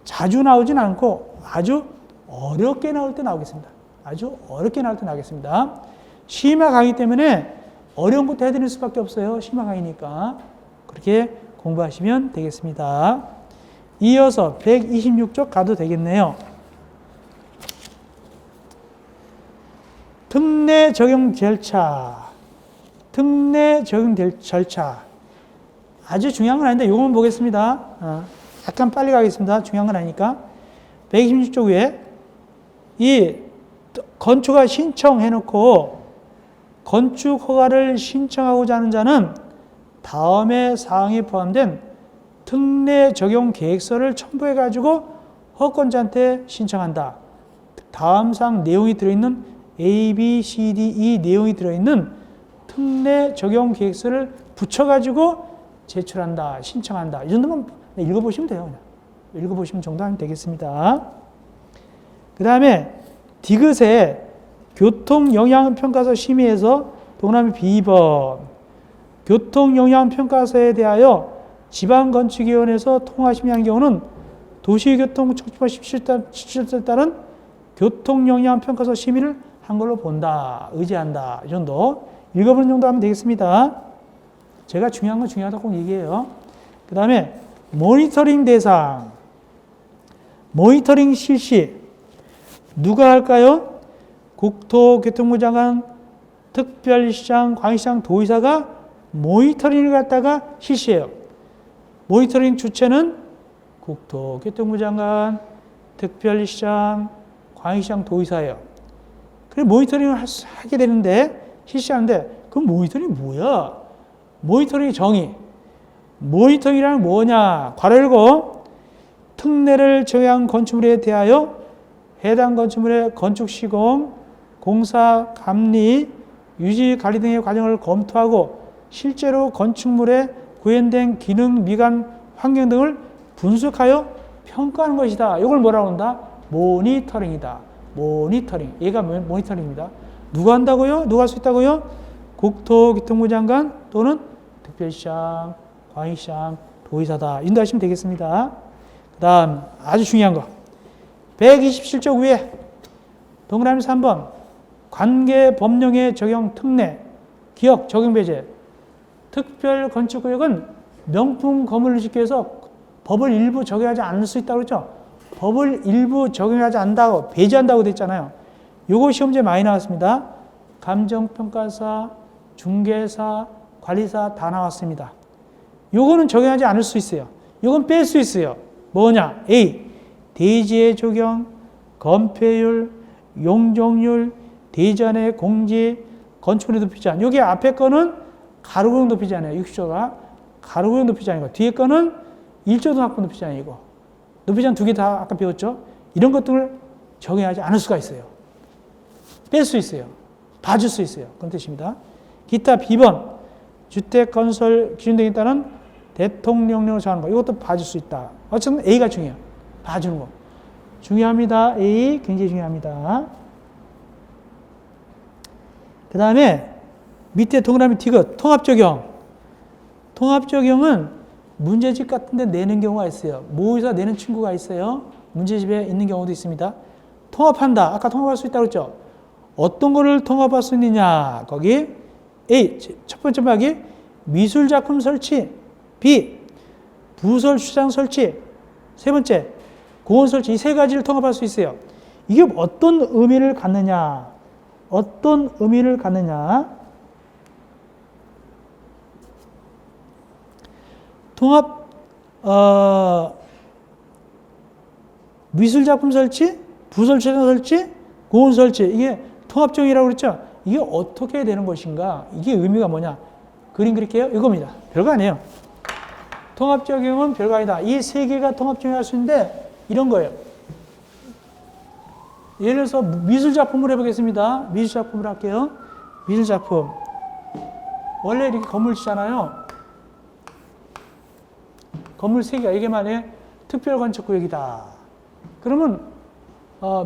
자주 나오진 않고 아주 어렵게 나올 때 나오겠습니다. 아주 어렵게 나올 때 나오겠습니다. 심화 강의 때문에 어려운 것도 해드릴 수밖에 없어요. 심화 강의니까. 그렇게 공부하시면 되겠습니다. 이어서 126쪽 가도 되겠네요. 특례 적용 절차. 특례 적용 절차. 아주 중요한 건 아닌데 이것만 보겠습니다. 약간 빨리 가겠습니다. 중요한 건 아니니까. 126쪽 위에 이 건축허가 신청해놓고 건축 허가를 신청하고자 하는 자는 다음의 사항이 포함된 특례 적용 계획서를 첨부해가지고 허권자한테 신청한다. 다음 사항 내용이 들어있는 A, B, C, D, E 내용이 들어있는 특례 적용 계획서를 붙여가지고 제출한다, 신청한다. 이 정도만 읽어보시면 돼요. 그냥. 읽어보시면 정도 하면 되겠습니다. 그 다음에 디귿에 교통영향평가서 심의에서 동남아 B번 교통영향평가서에 대하여 지방건축위원회에서 통화심의한 경우는 도시교통청주법 17조에 따른 교통영향평가서 심의를 한 걸로 본다, 의지한다. 이 정도 읽어보는 정도 하면 되겠습니다. 제가 중요한 건 중요하다고 꼭 얘기해요. 그 다음에 모니터링 대상, 모니터링 실시 누가 할까요? 국토교통부 장관, 특별시장, 광역시장, 도의사가 모니터링을 갖다가 실시해요. 모니터링 주체는 국토교통부 장관, 특별시장, 광역시장, 도의사예요. 그래서 모니터링을 하게 되는데, 실시하는데, 그럼 모니터링이 뭐야? 모니터링 정의. 모니터링이란 뭐냐? 괄호 열고, 특례를 정한 건축물에 대하여 해당 건축물의 건축 시공, 공사, 감리, 유지, 관리 등의 과정을 검토하고 실제로 건축물에 구현된 기능, 미관, 환경 등을 분석하여 평가하는 것이다. 이걸 뭐라고 한다? 모니터링이다. 모니터링. 얘가 모니터링입니다. 누가 한다고요? 누가 할 수 있다고요? 국토교통부 장관 또는 특별시장, 광역시장, 도의사다. 인도하시면 되겠습니다. 그 다음 아주 중요한 거. 127조 위에 동그라미 3번 관계법령의 적용 특례, 기억 적용 배제. 특별건축구역은 명품 건물을 짓기 위해서 법을 일부 적용하지 않을 수 있다고 그랬죠? 법을 일부 적용하지 않는다고, 배제한다고 됐잖아요. 요거 시험제 많이 나왔습니다. 감정평가사, 중개사, 관리사 다 나왔습니다. 요거는 적용하지 않을 수 있어요. 요건 뺄 수 있어요. 뭐냐? A. 대지의 조경, 건폐율, 용적률, 대지안의 공지, 건축물의 높이 제한. 여기 앞에 거는 가로구역 높이 제한이에요. 60조가. 가로구역 높이 제한이고, 뒤에 거는 1조도 확보 높이 제한이고, 높이 제한 두 개 다 아까 배웠죠? 이런 것들을 적용하지 않을 수가 있어요. 뺄 수 있어요. 봐줄 수 있어요. 그런 뜻입니다. 기타 B번, 주택건설 기준 등에 따른 대통령령을 정하는 거. 이것도 봐줄 수 있다. 어쨌든 A가 중요해요. 봐주는 거. 중요합니다. A 굉장히 중요합니다. 그 다음에 밑에 동그라미 디귿 통합적용. 통합적용은 문제집 같은 데 내는 경우가 있어요. 모의사 내는 친구가 있어요. 문제집에 있는 경우도 있습니다. 통합한다. 아까 통합할 수 있다고 했죠. 어떤 거를 통합할 수 있느냐. 거기 A 첫 번째 방이 미술작품 설치, B 부설 주차장 설치, 세 번째 공원 설치. 이 세 가지를 통합할 수 있어요. 이게 어떤 의미를 갖느냐. 어떤 의미를 갖느냐. 통합 미술작품 설치, 부설 주차장 설치, 공원 설치. 이게 통합적이라고 그랬죠. 이게 어떻게 되는 것인가. 이게 의미가 뭐냐. 그림 그릴게요. 이겁니다. 별거 아니에요. 통합적용은 별거 아니다. 이 세 개가 통합적용할 수 있는데 이런 거예요. 예를 들어서 미술작품을 해보겠습니다. 미술작품을 할게요. 미술작품. 원래 이렇게 건물 짓잖아요. 건물 세 개가 이게 만약에 특별건축구역이다. 그러면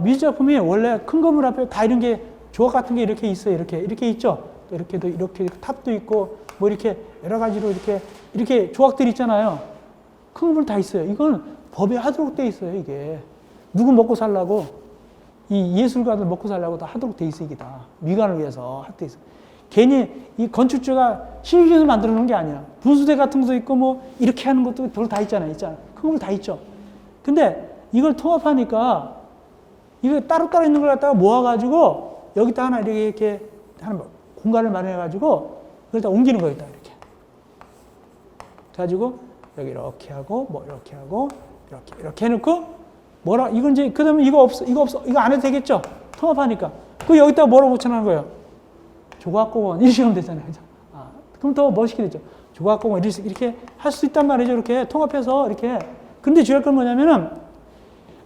미술작품이 원래 큰 건물 앞에 다 이런 게 조각 같은 게 이렇게 있어요. 이렇게 있죠. 이렇게도 이렇게 탑도 있고 뭐 이렇게 여러 가지로 이렇게 조각들이 있잖아요. 큰 건물 다 있어요. 이건 법에 하도록 돼 있어요. 이게 누구 먹고 살라고 이 예술가들 먹고 살라고 다 하도록 돼 있어. 이게 다 미관을 위해서 하도록 돼 있어. 괜히 이 건축주가 신경해서 만들어 놓은 게 아니야. 분수대 같은 것도 있고 뭐 이렇게 하는 것도 별 다 있잖아요. 큰 건물 다 있죠. 근데 이걸 통합하니까 이거 따로따로 있는 걸 갖다가 모아가지고 여기다 하나 이렇게 하는 공간을 마련해가지고 그걸 다 옮기는 거예요. 이렇게. 가지고 여기 이렇게 하고 뭐 이렇게 하고 이렇게 해놓고 뭐라 이건 이제 그다음에 이거 없어 이거 안 해도 되겠죠. 통합하니까 그 여기다가 뭐라고 붙여놓은 거예요. 조각공원 이렇게 하면 되잖아요. 그죠? 그럼 더 멋있게 되죠. 조각공원 이렇게 할 수 있단 말이죠. 이렇게 통합해서 이렇게. 근데 중요한 건 뭐냐면은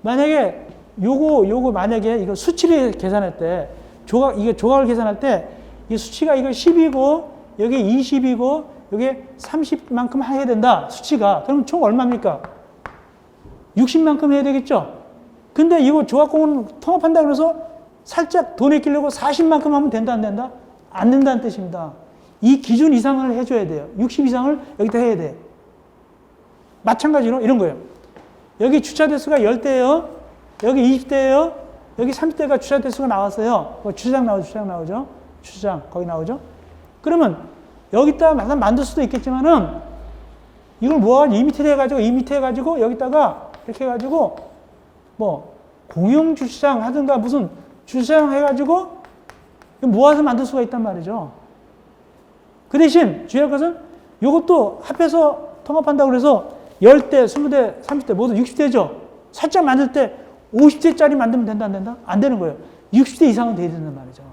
만약에 요거 만약에 이거 수치를 계산할 때 조각을 계산할 때 이 수치가 이거 10이고 여기 20이고 여기 30만큼 해야 된다. 수치가. 그럼 총 얼마입니까? 60만큼 해야 되겠죠? 근데 이거 조각공원 통합한다 그래서 살짝 돈 아끼려고 40만큼 하면 된다, 안 된다? 안 된다는 뜻입니다. 이 기준 이상을 해줘야 돼요. 60 이상을 여기다 해야 돼. 마찬가지로 이런 거예요. 여기 주차 대수가 10대예요. 여기 20대예요. 여기 30대가 주차 대수가 나왔어요. 주차장 나오죠. 주차장 거기 나오죠. 그러면 여기다 만들 수도 있겠지만은 이걸 이 밑에 해가지고 여기다가 이렇게 해가지고 뭐 공용 주차장 하든가 무슨 주차장 해가지고 모아서 만들 수가 있단 말이죠. 그 대신 주의할 것은 이것도 합해서 통합한다고 그래서 10대, 20대, 30대 모두 60대죠. 살짝 만들 때 50대짜리 만들면 된다, 안 된다? 안 되는 거예요. 60대 이상은 돼야 된단 말이죠.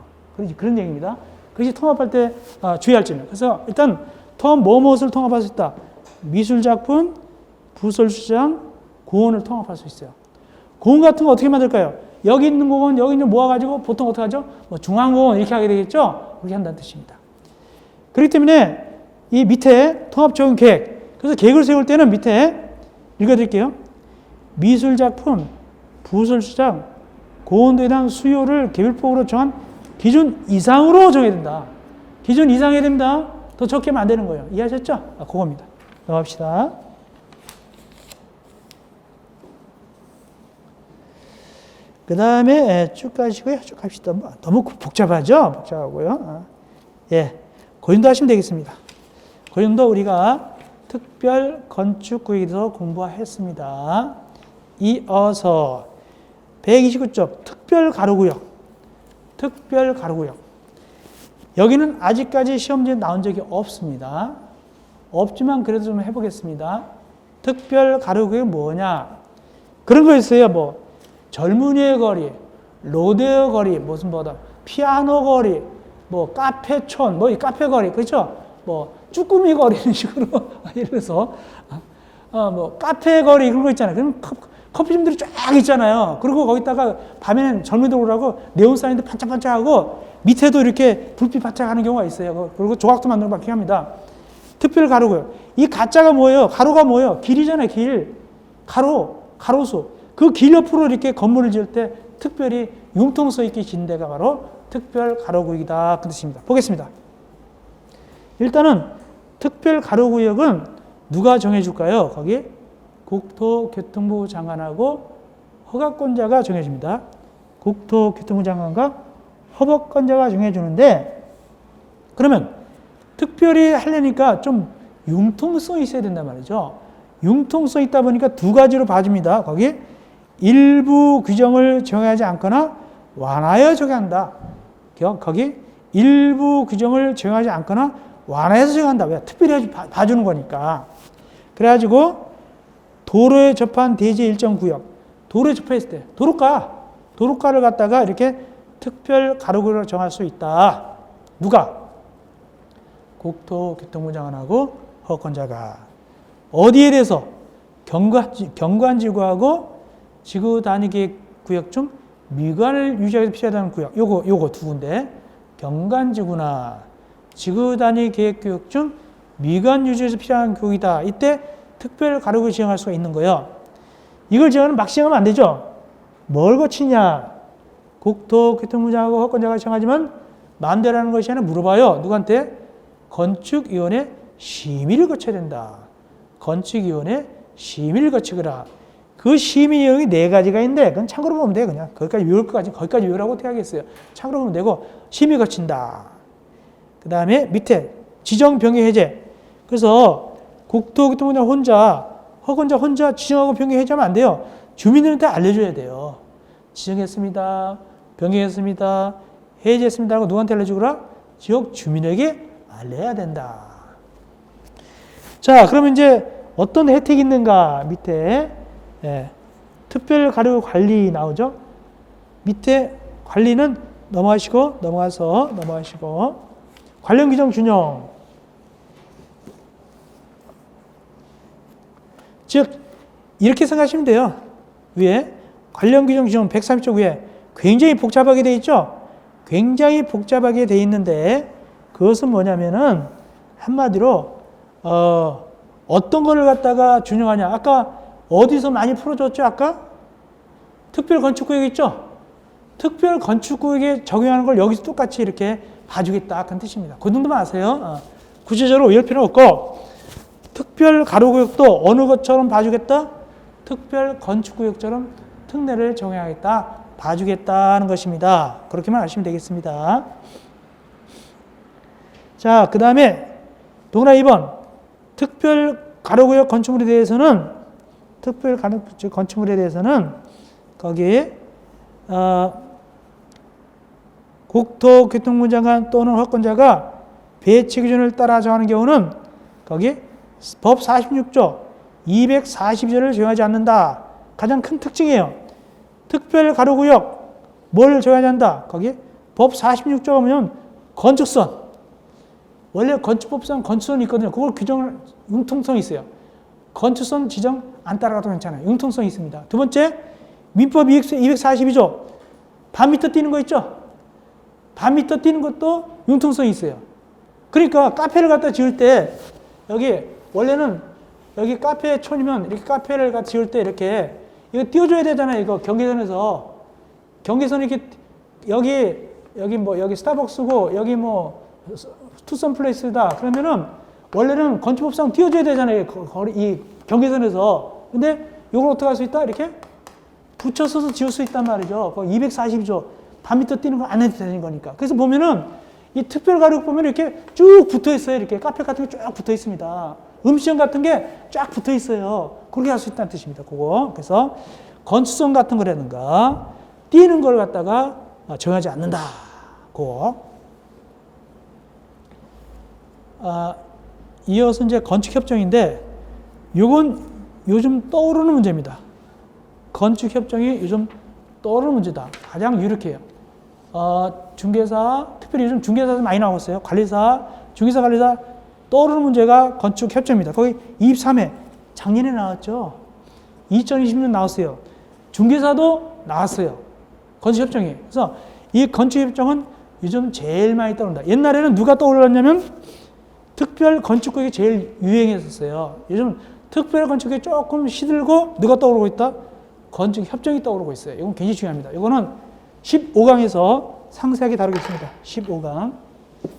그런 얘기입니다. 그것이 통합할 때 주의할 점이에요. 그래서 일단 통합 무엇을 통합할 수 있다? 미술작품, 부설수장, 고원을 통합할 수 있어요. 고원 같은 거 어떻게 만들까요? 여기 있는 고원, 여기 있는 모아가지고 보통 어떻게 하죠? 뭐 중앙고원 이렇게 하게 되겠죠? 그렇게 한다는 뜻입니다. 그렇기 때문에 이 밑에 통합 적용 계획. 그래서 계획을 세울 때는 밑에 읽어드릴게요. 미술작품, 부설수장, 고원도에 대한 수요를 개별법으로 정한 기준 이상으로 정해야 된다. 기준 이상해야 됩니다. 더 적게 하면 안 되는 거예요. 이해하셨죠? 그겁니다. 넘어갑시다. 그 다음에 쭉 가시고요. 쭉 갑시다. 너무 복잡하죠? 복잡하고요. 예, 고린도 하시면 되겠습니다. 고린도 우리가 특별 건축구역에서 공부했습니다. 이어서 129쪽 특별 가로구역. 특별 가로구역. 여기는 아직까지 시험지에 나온 적이 없습니다. 없지만 그래도 좀 해보겠습니다. 특별 가로구역이 뭐냐? 그런 거 있어요. 뭐 젊은이의 거리, 로데오 거리, 무슨 뭐다, 피아노 거리, 뭐 카페촌, 뭐 이 카페 거리, 그렇죠? 뭐 쭈꾸미 거리 이런 식으로 예를 들어서 뭐 카페 거리 그런 거 있잖아요. 그럼 커피점들이 쫙 있잖아요. 그리고 거기다가 밤에는 젊은이들 오라고 네온 사인도 반짝반짝하고 밑에도 이렇게 불빛 반짝하는 경우가 있어요. 그리고 조각도 만드는 거 필요합니다. 특별 가로고요. 이 가짜가 뭐예요? 가로가 뭐예요? 길이잖아요. 길. 가로수. 그 길 옆으로 이렇게 건물을 지을 때 특별히 융통성 있게 짓는 데가 바로 특별 가로구역이다. 그 뜻입니다. 보겠습니다. 일단은 특별 가로구역은 누가 정해줄까요? 거기 국토교통부 장관하고 허가권자가 정해줍니다. 국토교통부 장관과 허가권자가 정해주는데, 그러면 특별히 하려니까 좀 융통성이 있어야 된단 말이죠. 융통성 있다 보니까 두 가지로 봐줍니다. 거기 일부 규정을 정하지 않거나 완화하여 적용한다. 거기 일부 규정을 정하지 않거나 완화해서 적용한다. 왜? 특별히 봐주는 거니까. 그래가지고 도로에 접한 대지 일정 구역, 도로에 접했을 때 도로가를 갖다가 이렇게 특별 가로구역으로 정할 수 있다. 누가? 국토교통부 장관하고 허가권자가. 어디에 대해서? 경관지구하고 지구 단위 계획 구역 중 미관을 유지하기 위해서 필요하다는 구역. 요거 두 군데. 경관지구나 지구 단위 계획 구역 중 미관 유지에서 필요한 구역이다. 이때 특별 가로구역 지정할 수가 있는 거예요. 이걸 지정하면 막 지정하면 안 되죠. 뭘 거치냐? 국토교통부 장관하고 허가권자가 정하지만 마음대로 하는 것이 아니라 물어봐요. 누구한테? 건축위원회 심의를 거쳐야 된다. 건축위원회 심의를 거치거라. 그 심의 내용이 4가지가 있는데 그건 참고로 보면 돼요. 그냥 거기까지 외우라고 어떻게 하겠어요. 참고로 보면 되고 심의 거친다. 그 다음에 밑에 지정 변경 해제. 그래서 국토교통부 혼자 허가권자 혼자 지정하고 변경 해제하면 안 돼요. 주민들한테 알려줘야 돼요. 지정했습니다. 변경했습니다. 해제했습니다. 하고 누구한테 알려주거라? 지역 주민에게 알려야 된다. 자, 그러면 이제 어떤 혜택이 있는가? 밑에 특별 가로 관리 나오죠? 밑에 관리는 넘어가시고 관련 규정 준용. 즉 이렇게 생각하시면 돼요. 위에 관련 규정 준용 130쪽 위에 굉장히 복잡하게 돼 있죠? 굉장히 복잡하게 돼 있는데 그것은 뭐냐면은 한마디로 어떤 거를 갖다가 준용하냐. 아까 어디서 많이 풀어줬죠? 아까 특별 건축구역 있죠? 특별 건축구역에 적용하는 걸 여기서 똑같이 이렇게 봐주겠다. 그런 뜻입니다. 그 정도만 아세요. 구체적으로 외울 필요는 없고 특별 가로구역도 어느 것처럼 봐주겠다? 특별 건축구역처럼 특례를 적용하겠다. 봐주겠다는 것입니다. 그렇게만 아시면 되겠습니다. 자, 그 다음에 동그라미 2번 특별 가로구역 건축물에 대해서는 거기 국토교통부 장관 또는 허권자가 배치 기준을 따라 정하는 경우는 거기 법 46조 242조를 적용하지 않는다. 가장 큰 특징이에요. 특별가로구역 뭘 적용하지 않는다. 거기 법 46조 보면 건축선. 원래 건축법상 건축선이 있거든요. 그걸 규정을 융통성이 있어요. 건축선 지정 안 따라가도 괜찮아요. 융통성이 있습니다. 두 번째, 민법 242조 반미터 뛰는 거 있죠? 반미터 뛰는 것도 융통성이 있어요. 그러니까 카페를 갖다 지을 때 여기 원래는 여기 카페촌이면 이렇게 카페를 갖다 지을 때 이렇게 이거 띄워줘야 되잖아요. 이거 경계선에서 이렇게 여기 스타벅스고 여기 뭐 투썸 플레이스다. 그러면은 원래는 건축법상 띄워줘야 되잖아요. 이 경계선에서. 근데 이걸 어떻게 할 수 있다? 이렇게 붙여서도 지을 수 있단 말이죠. 242조 반미터 뛰는 거 안 해도 되는 거니까. 그래서 보면은 이 특별가력 보면 이렇게 쭉 붙어 있어요. 이렇게 카페 같은 게 쭉 붙어 있습니다. 음식점 같은 게 쫙 붙어 있어요. 그렇게 할 수 있다는 뜻입니다. 그거. 그래서 건축성 같은 거라든가 뛰는 걸 갖다가 정하지 않는다. 그거. 이어서 이제 건축협정인데 요건 요즘 떠오르는 문제입니다. 건축협정이 요즘 떠오르는 문제다. 가장 유력해요. 중개사, 특별히 요즘 중개사도 많이 나오고 있어요. 관리사, 중개사, 관리사 떠오르는 문제가 건축협정입니다. 거기 23회 작년에 나왔죠. 2020년 나왔어요. 중개사도 나왔어요. 건축협정이. 그래서 이 건축협정은 요즘 제일 많이 떠오른다. 옛날에는 누가 떠올랐냐면 특별 건축국이 제일 유행했었어요. 요즘 특별 건축이 조금 시들고 누가 떠오르고 있다? 건축협정이 떠오르고 있어요. 이건 굉장히 중요합니다. 이거는 15강에서 상세하게 다루겠습니다.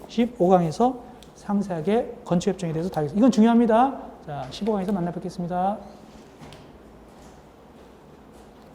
15강에서 상세하게 건축협정에 대해서 다루겠습니다. 이건 중요합니다. 자, 15강에서 만나 뵙겠습니다.